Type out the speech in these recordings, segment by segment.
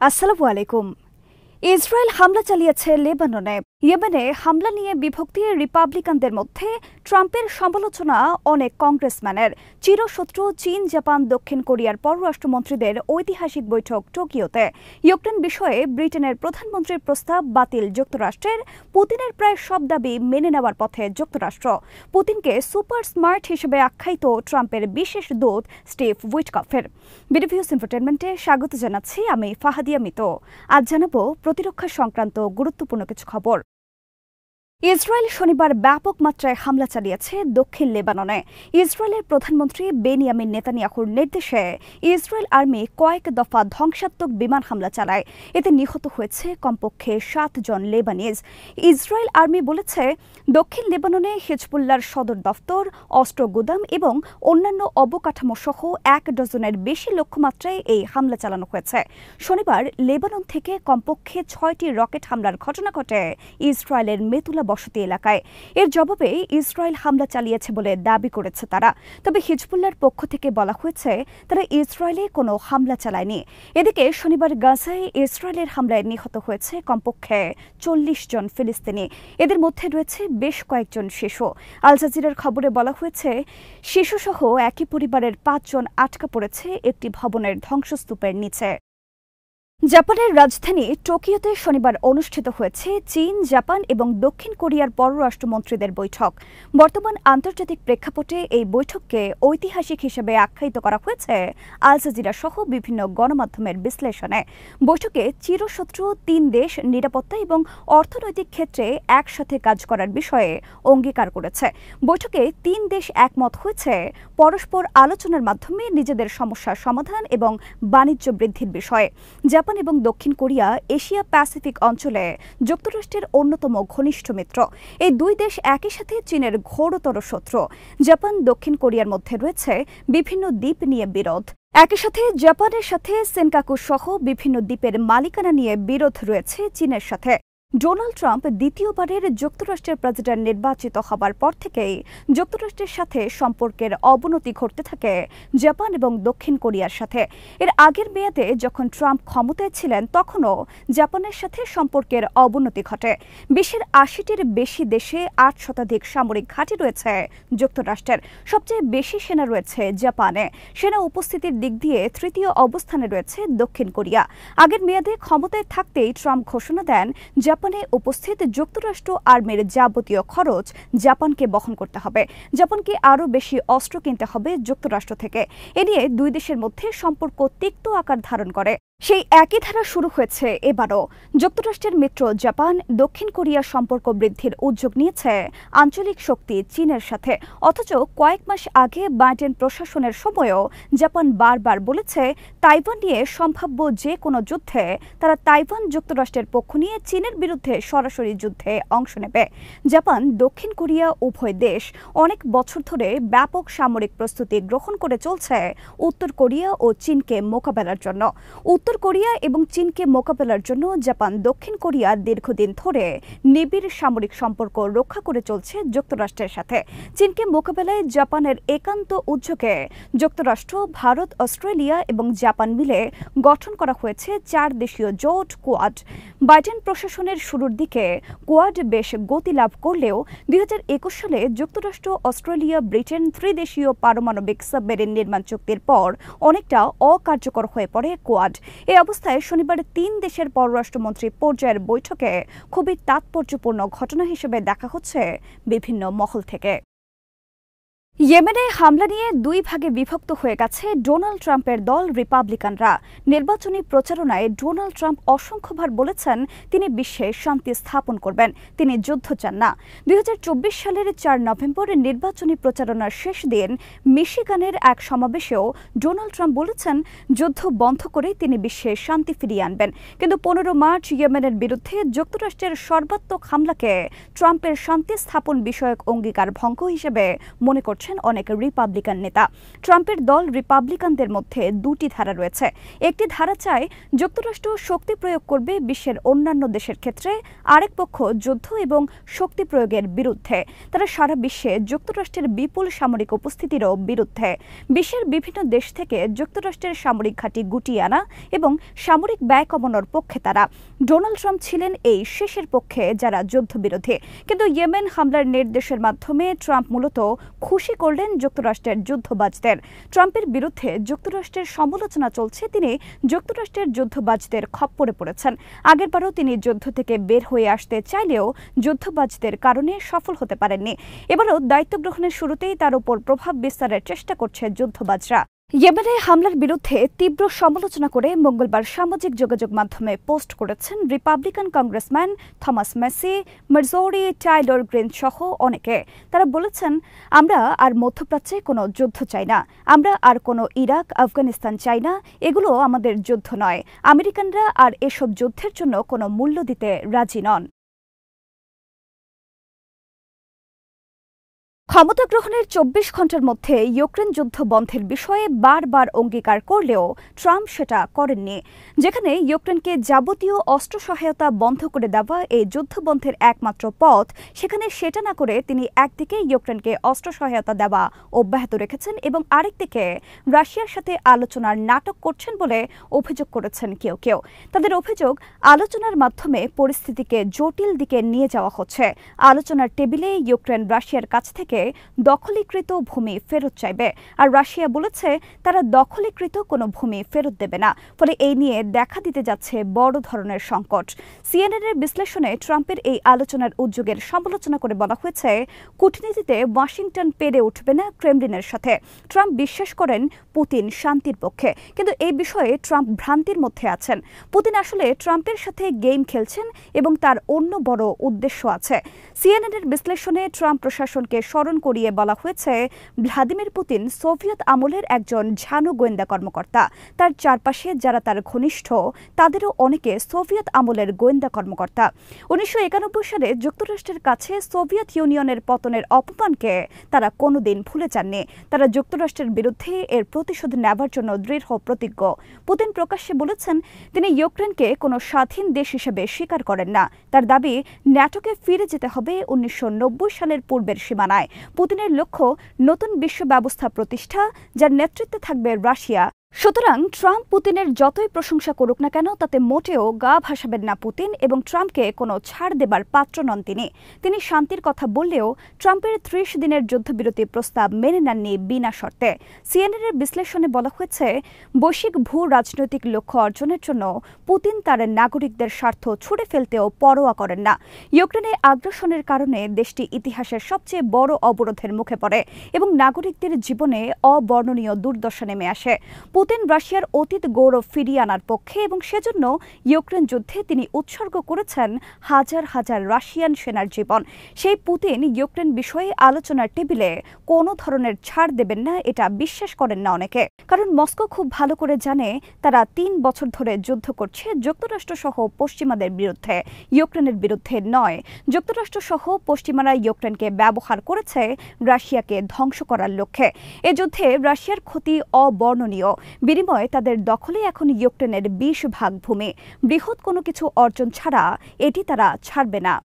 আসসালামু আলাইকুম। ইসরায়েল হামলা চালিয়েছে লেবাননে। ইয়েমেনে হামলা নিয়ে বিভক্তি রিপাবলিকানদের মধ্যে ট্রাম্পের সমালোচনা অনেক কংগ্রেসম্যানের। চিরশত্রু চীন, জাপান, দক্ষিণ কোরিয়ার পররাষ্ট্রমন্ত্রীদের ঐতিহাসিক বৈঠক টোকিওতে। ইউক্রেন বিষয়ে ব্রিটেনের প্রধানমন্ত্রীর প্রস্তাব বাতিল যুক্তরাষ্ট্রের। পুতিনের প্রায় সব দাবি মেনে নেওয়ার পথে যুক্তরাষ্ট্র। পুতিনকে সুপার স্মার্ট হিসেবে আখ্যায়িত ট্রাম্পের বিশেষ দূত স্টিভ উইটকফের। বিডিভিউস এন্টারটেইনমেন্টে স্বাগত জানাচ্ছি আমি ফাহাদিয়া মিতো। আজ জানাবো প্রতিরক্ষা সংক্রান্ত গুরুত্বপূর্ণ কিছু খবর। ইসরায়েল শনিবার ব্যাপক মাত্রায় হামলা চালিয়েছে দক্ষিণ লেবাননে। ইসরায়েলের প্রধানমন্ত্রী বেনিয়ামিন নেতানিয়াহুর নির্দেশে ইসরায়েল আর্মি কয়েক দফা ধ্বংসাত্মক বিমান হামলা চালায়। এতে নিহত হয়েছে কমপক্ষে 7 জন লেবানিজ। ইসরায়েল আর্মি বলেছে, দক্ষিণ লেবাননে হিজবুল্লাহর সদর দফতর, অস্ত্র গুদাম এবং অন্যান্য অবকাঠামো সহ 1 ডজনের বেশি লক্ষ্যমাত্রায় এই হামলা চালানো হয়েছে। শনিবার লেবানন থেকে কমপক্ষে 6টি রকেট হামলার ঘটনা ঘটে ইসরায়েলের মেতুলা বসতি এলাকায়। এর জবাবে ইসরায়েল হামলা চালিয়েছে বলে দাবি করেছে তারা। তবে হিজবুল্লাহর পক্ষ থেকে বলা হয়েছে তারা ইসরায়েলে কোনো হামলা চালায়নি। এদিকে শনিবার গাজায় ইসরায়েলের হামলায় নিহত হয়েছে কমপক্ষে 40 জন ফিলিস্তিনি। এদের মধ্যে রয়েছে বেশ কয়েকজন শিশু। আল জাজিরার খবরে বলা হয়েছে, শিশুসহ একই পরিবারের 5 জন আটকা পড়েছে একটি ভবনের ধ্বংসস্তূপের নিচে। জাপানের রাজধানী টোকিওতে শনিবার অনুষ্ঠিত হয়েছে চীন, জাপান এবং দক্ষিণ কোরিয়ার পররাষ্ট্রমন্ত্রীদের বৈঠক। বর্তমান আন্তর্জাতিক প্রেক্ষাপটে এই বৈঠককে ঐতিহাসিক হিসেবে আখ্যায়িত করা হয়েছে আল জাজিরা সহ বিভিন্ন গণমাধ্যমের বিশ্লেষণে। বৈঠকে চিরশত্রু 3 দেশ নিরাপত্তা এবং অর্থনৈতিক ক্ষেত্রে একসাথে কাজ করার বিষয়ে অঙ্গীকার করেছে। বৈঠকে 3 দেশ একমত হয়েছে পরস্পর আলোচনার মাধ্যমে নিজেদের সমস্যার সমাধান এবং বাণিজ্য বৃদ্ধির বিষয়ে। জাপান এবং দক্ষিণ কোরিয়া এশিয়া প্যাসিফিক অঞ্চলে যুক্তরাষ্ট্রের অন্যতম ঘনিষ্ঠ মিত্র। এই 2 দেশ একই সাথে চীনের ঘোরতর শত্রু। জাপান দক্ষিণ কোরিয়ার মধ্যে রয়েছে বিভিন্ন দ্বীপ নিয়ে বিরোধ। একই সাথে জাপানের সাথে সেনকাকু সহ বিভিন্ন দ্বীপের মালিকানা নিয়ে বিরোধ রয়েছে চীনের সাথে। ডোনাল্ড ট্রাম্প দ্বিতীয়বারের যুক্তরাষ্ট্রের প্রেসিডেন্ট নির্বাচিত হবার পর থেকেই যুক্তরাষ্ট্রের সাথে সম্পর্কের অবনতি ঘটতে থাকে জাপান এবং দক্ষিণ কোরিয়ার সাথে। এর আগের মেয়াদে যখন ট্রাম্প ক্ষমতায় ছিলেন তখনও জাপানের সাথে সম্পর্কের অবনতি ঘটে। বিশ্বের 80টির বেশি দেশে 8 শতাধিক সামরিক ঘাঁটি রয়েছে যুক্তরাষ্ট্রের। সবচেয়ে বেশি সেনা রয়েছে জাপানে। সেনা উপস্থিতির দিক দিয়ে তৃতীয় অবস্থানে রয়েছে দক্ষিণ কোরিয়া। আগের মেয়াদে ক্ষমতায় থাকতেই ট্রাম্প ঘোষণা দেন, জাপানে উপস্থিত যুক্তরাষ্ট্র আর্মির যাবতীয় খরচ জাপানকে বহন করতে হবে। জাপানকে আরও বেশি অস্ত্র কিনতে হবে যুক্তরাষ্ট্র থেকে। এ নিয়ে 2 দেশের মধ্যে সম্পর্ক তিক্ত আকার ধারণ করে। সেই একই ধারা শুরু হয়েছে এবারও। যুক্তরাষ্ট্রের মিত্র জাপান দক্ষিণ কোরিয়ার সম্পর্ক বৃদ্ধির উদ্যোগ নিয়েছে আঞ্চলিক শক্তি চীনের সাথে। অথচ কয়েক মাস আগে বাইডেন প্রশাসনের সময়ও জাপান বারবার বলেছে, তাইওয়ান নিয়ে সম্ভাব্য যে কোনো যুদ্ধে তারা তাইওয়ান যুক্তরাষ্ট্রের পক্ষ নিয়ে চীনের বিরুদ্ধে সরাসরি যুদ্ধে অংশ নেবে। জাপান দক্ষিণ কোরিয়া উভয় দেশ অনেক বছর ধরে ব্যাপক সামরিক প্রস্তুতি গ্রহণ করে চলছে উত্তর কোরিয়া ও চীনকে মোকাবেলার জন্য। উত্তর কোরিয়া এবং চীনকে মোকাবেলার জন্য জাপান দক্ষিণ কোরিয়া দীর্ঘদিন ধরে নিবিড় সামরিক সম্পর্ক রক্ষা করে চলছে যুক্তরাষ্ট্রের সাথে। চীনকে মোকাবেলায় জাপানের একান্ত উদ্যোগে যুক্তরাষ্ট্র, ভারত, অস্ট্রেলিয়া এবং জাপান মিলে গঠন করা হয়েছে 4 দেশীয় জোট কোয়াড। বাইডেন প্রশাসনের শুরুর দিকে কোয়াড বেশ গতি লাভ করলেও 2021 সালে যুক্তরাষ্ট্র, অস্ট্রেলিয়া, ব্রিটেন 3 দেশীয় পারমাণবিক সাবমেরিন নির্মাণ চুক্তির পর অনেকটা অকার্যকর হয়ে পড়ে কোয়াড। এই অবস্থায় শনিবার 3 দেশের পররাষ্ট্রমন্ত্রী পর্যায়ের বৈঠকে খুবই তাৎপর্যপূর্ণ ঘটনা হিসেবে দেখা হচ্ছে বিভিন্ন মহল থেকে। ইয়েমেনে হামলা নিয়ে 2 ভাগে বিভক্ত হয়ে গেছে ডোনাল্ড ট্রাম্পের দল রিপাবলিকানরা। নির্বাচনী প্রচারণায় ডোনাল্ড ট্রাম্প অসংখ্যবার বলেছেন তিনি বিশ্বে শান্তি স্থাপন করবেন, তিনি যুদ্ধ চান না। 2024 সালের 4 নভেম্বর নির্বাচনী প্রচারণার শেষ দিন মিশিগানের এক সমাবেশেও ডোনাল্ড ট্রাম্প বলেছেন যুদ্ধ বন্ধ করে তিনি বিশ্বে শান্তি ফিরিয়ে আনবেন। কিন্তু 15 মার্চ ইয়েমেনের বিরুদ্ধে যুক্তরাষ্ট্রের সর্বাত্মক হামলাকে ট্রাম্পের শান্তি স্থাপন বিষয়ক অঙ্গীকার ভঙ্গ হিসেবে মনে করছে করছেন অনেক রিপাবলিকান নেতা। ট্রাম্পের দল রিপাবলিকানদের মধ্যে দুটি ধারা রয়েছে। একটি ধারা চায় যুক্তরাষ্ট্র শক্তি প্রয়োগ করবে বিশ্বের অন্যান্য দেশের ক্ষেত্রে, আরেক পক্ষ যুদ্ধ এবং শক্তি প্রয়োগের বিরুদ্ধে। তারা সারা বিশ্বে যুক্তরাষ্ট্রের বিপুল সামরিক উপস্থিতিরও বিরুদ্ধে। বিশ্বের বিভিন্ন দেশ থেকে যুক্তরাষ্ট্রের সামরিক ঘাঁটি গুটিয়ে আনা এবং সামরিক ব্যয় কমানোর পক্ষে তারা। ডোনাল্ড ট্রাম্প ছিলেন এই শেষের পক্ষে, যারা যুদ্ধবিরোধী। কিন্তু ইয়েমেন হামলার নির্দেশের মাধ্যমে ট্রাম্প মূলত খুশি করলেন যুক্তরাষ্ট্রের যুদ্ধবাজদের। ট্রাম্পের বিরুদ্ধে যুক্তরাষ্ট্রের সমালোচনা চলছে, তিনি যুক্তরাষ্ট্রের যুদ্ধবাজদের খপ্পরে পড়েছেন। আগেরবারও তিনি যুদ্ধ থেকে বের হয়ে আসতে চাইলেও যুদ্ধবাজদের কারণে সফল হতে পারেননি। এবারও দায়িত্ব গ্রহণের শুরুতেই তার উপর প্রভাব বিস্তারের চেষ্টা করছে যুদ্ধবাজরা। ইয়েমেনে হামলার বিরুদ্ধে তীব্র সমালোচনা করে মঙ্গলবার সামাজিক যোগাযোগ মাধ্যমে পোস্ট করেছেন Republican congressman Thomas Massie, Marjorie Taylor Greene সহ অনেকে। তারা বলেছেন, আমরা আর মধ্যপ্রাচ্যে কোনো যুদ্ধ চাই না, আমরা আর কোনো ইরাক আফগানিস্তান চাই না, এগুলো আমাদের যুদ্ধ নয়। আমেরিকানরা আর এসব যুদ্ধের জন্য কোনো মূল্য দিতে রাজি নন। ক্ষমতা গ্রহণের ২৪ ঘণ্টার মধ্যে ইউক্রেন যুদ্ধ বন্ধের বিষয়ে বারবার অঙ্গীকার করলেও ট্রাম্প সেটা করেননি। যেখানে ইউক্রেনকে যাবতীয় অস্ত্র সহায়তা বন্ধ করে দেওয়া এই যুদ্ধ বন্ধের একমাত্র পথ, সেখানে সেটা না করে তিনি একদিকে ইউক্রেনকে অস্ত্র সহায়তা দেওয়া অব্যাহত রেখেছেন এবং আরেকদিকে রাশিয়ার সাথে আলোচনার নাটক করছেন বলে অভিযোগ করেছেন কেউ কেউ। তাদের অভিযোগ, আলোচনার মাধ্যমে পরিস্থিতিকে জটিল দিকে নিয়ে যাওয়া হচ্ছে। আলোচনার টেবিলে ইউক্রেন রাশিয়ার কাছ থেকে দখলীকৃত ভূমি ফেরত চাইবে, আর রাশিয়া বলেছে তারা দখলীকৃত কোনো ভূমি ফেরত দেবে না। ফলে এই নিয়ে দেখা দিতে যাচ্ছে বড় ধরনের সংকট। সিএনএনের বিশ্লেষণে ট্রাম্পের এই আলোচনার উদ্যোগের সমালোচনা করে বলা হয়েছে, কূটনীতিতে ওয়াশিংটন পেরে উঠবে না ক্রেমলিনের সাথে। ট্রাম্প বিশ্বাস করেন পুতিন শান্তির পক্ষে, কিন্তু এই বিষয়ে ট্রাম্প ভ্রান্তির মধ্যে আছেন। পুতিন আসলে ট্রাম্পের সাথে গেম খেলছেন এবং তার অন্য বড় উদ্দেশ্য আছে। সিএনএনের বিশ্লেষণে ট্রাম্প প্রশাসনকে স্মরণ করিয়ে বলা হয়েছে, ভ্লাদিমির পুতিন সোভিয়েত আমলের একজন ঝানু গোয়েন্দা কর্মকর্তা। তার চারপাশে যারা তার ঘনিষ্ঠ, তাদেরও অনেকে সোভিয়েত আমলের গোয়েন্দা কর্মকর্তা। ১৯৯১ সালে যুক্তরাষ্ট্রের কাছে সোভিয়েত ইউনিয়নের পতনের অপমানকে তারা কোনোদিন ভুলে যাননি। তারা যুক্তরাষ্ট্রের বিরুদ্ধে এর প্রতিশোধ নেবার জন্য দৃঢ় প্রতিজ্ঞ। পুতিন প্রকাশ্যে বলেছেন, তিনি ইউক্রেনকে কোনো স্বাধীন দেশ হিসেবে স্বীকার করেন না। তার দাবি, ন্যাটোকে ফিরে যেতে হবে ১৯৯০ সালের পূর্বের সীমানায়। পুতিনের লক্ষ্য নতুন বিশ্ব ব্যবস্থা প্রতিষ্ঠা, যার নেতৃত্বে থাকবে রাশিয়া। সুতরাং ট্রাম্প পুতিনের যতই প্রশংসা করুক না কেন, তাতে মোটেও গা ভাসাবেন না পুতিন এবং ট্রাম্পকে কোনো ছাড় দেবার পাত্র নন তিনি। তিনি শান্তির কথা বললেও ট্রাম্পের ৩০ দিনের যুদ্ধবিরতি প্রস্তাব মেনে নেননি বিনা শর্তে। সিএনএনের বিশ্লেষণে বলা হয়েছে, বৈশ্বিক ভূ রাজনৈতিক লক্ষ্য অর্জনের জন্য পুতিন তার নাগরিকদের স্বার্থ ছুড়ে ফেলতেও পরোয়া করেন না। ইউক্রেনে আগ্রাসনের কারণে দেশটি ইতিহাসের সবচেয়ে বড় অবরোধের মুখে পড়ে এবং নাগরিকদের জীবনে অবর্ণনীয় দুর্দশা নেমে আসে। পুতিন রাশিয়ার অতীত গৌরব ফিরিয়ে আনার পক্ষে এবং সেজন্য ইউক্রেন যুদ্ধে তিনি উৎসর্গ করেছেন হাজার হাজার রাশিয়ান সেনার জীবন। সেই পুতিন ইউক্রেন বিষয়ে আলোচনার টেবিলে কোনো ধরনের ছাড় দেবেন না, এটা বিশ্বাস করেন না অনেকে। কারণ মস্কো খুব ভালো করে জানে, তারা ৩ বছর ধরে যুদ্ধ করছে যুক্তরাষ্ট্রসহ পশ্চিমাদের বিরুদ্ধে, ইউক্রেনের বিরুদ্ধে নয়। যুক্তরাষ্ট্রসহ পশ্চিমারা ইউক্রেনকে ব্যবহার করেছে রাশিয়াকে ধ্বংস করার লক্ষ্যে। এ যুদ্ধে রাশিয়ার ক্ষতি অবর্ণনীয়। বিনিময়ে তাদের দখলে এখন ইউক্রেনের ২০% ভূমি। বৃহৎ কোনো কিছু অর্জন ছাড়া এটি তারা ছাড়বে না।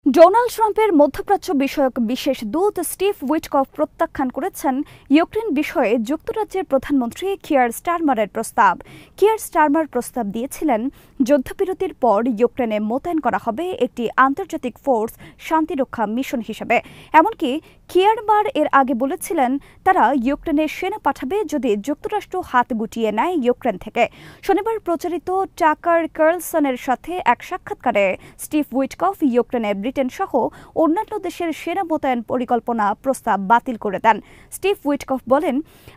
ডোনাল্ড ট্রাম্পের মধ্যপ্রাচ্য বিষয়ক বিশেষ দূত স্টিভ উইটকফ প্রত্যাখ্যান করেছেন ইউক্রেন বিষয়ে যুক্তরাজ্যের প্রধানমন্ত্রী কিয়ার স্টারমারের প্রস্তাব। কিয়ার স্টারমার প্রস্তাব দিয়েছিলেন, যুদ্ধবিরতির পর ইউক্রেনে মোতায়েন করা হবে একটি আন্তর্জাতিক ফোর্স শান্তিরক্ষা মিশন হিসেবে। এমনকি কিয়ারমার এর আগে বলেছিলেন, তারা ইউক্রেনে সেনা পাঠাবে যদি যুক্তরাষ্ট্র হাত গুটিয়ে নেয় ইউক্রেন থেকে। শনিবার প্রচারিত টাকার কার্লসনের সাথে এক সাক্ষাৎকারে স্টিভ উইটকফ ইউক্রেনে ব্রিটেন সহ অন্যান্য দেশের সেনা মোতায়েন পরিকল্পনা প্রস্তাব বাতিল করে দেন। স্টিভ উইটকফ বলেন,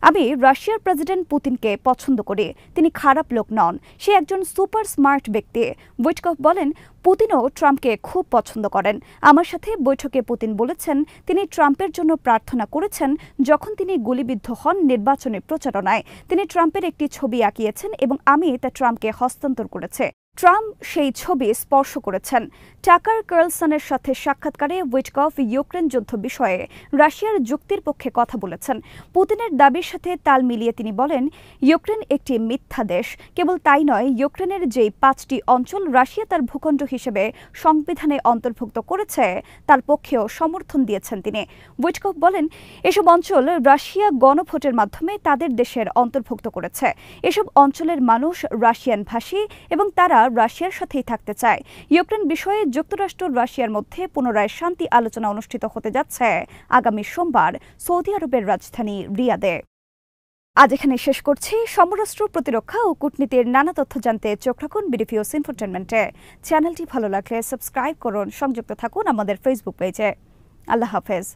আমি রাশিয়ার প্রেসিডেন্ট পুতিনকে পছন্দ করি, তিনি খারাপ লোক নন, সে একজন সুপার স্মার্ট ব্যক্তি। উইটকফ বলেন, পুতিনও ট্রাম্পকে খুব পছন্দ করেন। আমার সাথে বৈঠকে পুতিন বলেছেন, তিনি ট্রাম্পের জন্য প্রার্থনা করেছেন যখন তিনি গুলিবিদ্ধ হন নির্বাচনী প্রচারণায়। তিনি ট্রাম্পের একটি ছবি আঁকিয়েছেন এবং আমি তা ট্রাম্পকে হস্তান্তর করেছে। ট্রাম্প সেই ছবি স্পর্শ করেছেন। টাকার কার্লসনের সাথে সাক্ষাৎকারে উইটকফ ইউক্রেন যুদ্ধ বিষয়ে রাশিয়ার যুক্তির পক্ষে কথা বলেছেন। পুতিনের দাবির সাথে তাল মিলিয়ে তিনি বলেন, ইউক্রেন একটি মিথ্যা দেশ। কেবল তাই নয়, ইউক্রেনের যেই 5টি অঞ্চল রাশিয়া তার ভূখণ্ড হিসেবে সংবিধানে অন্তর্ভুক্ত করেছে তার পক্ষেও সমর্থন দিয়েছেন তিনি। উইটকফ বলেন, এসব অঞ্চল রাশিয়া গণভোটের মাধ্যমে তাদের দেশের অন্তর্ভুক্ত করেছে। এসব অঞ্চলের মানুষ রাশিয়ান ভাষী এবং তারা রাশিয়ার সাথেই থাকতে চায়। ইউক্রেন বিষয়ে যুক্তরাষ্ট্র রাশিয়ার মধ্যে পুনরায় শান্তি আলোচনা অনুষ্ঠিত হতে যাচ্ছে আগামী সোমবার সৌদি আরবের রাজধানী রিয়াদে। আজ এখানে শেষ করছি। সমরাষ্ট্র, প্রতিরক্ষা ও কূটনীতির নানা তথ্য জানতে চোখ রাখুন বিডিপিওস ইনফোটেনমেন্টে। চ্যানেলটি ভালো লাগলে সাবস্ক্রাইব করুন, সংযুক্ত থাকুন আমাদের ফেসবুক পেজে। আল্লাহ হাফেজ।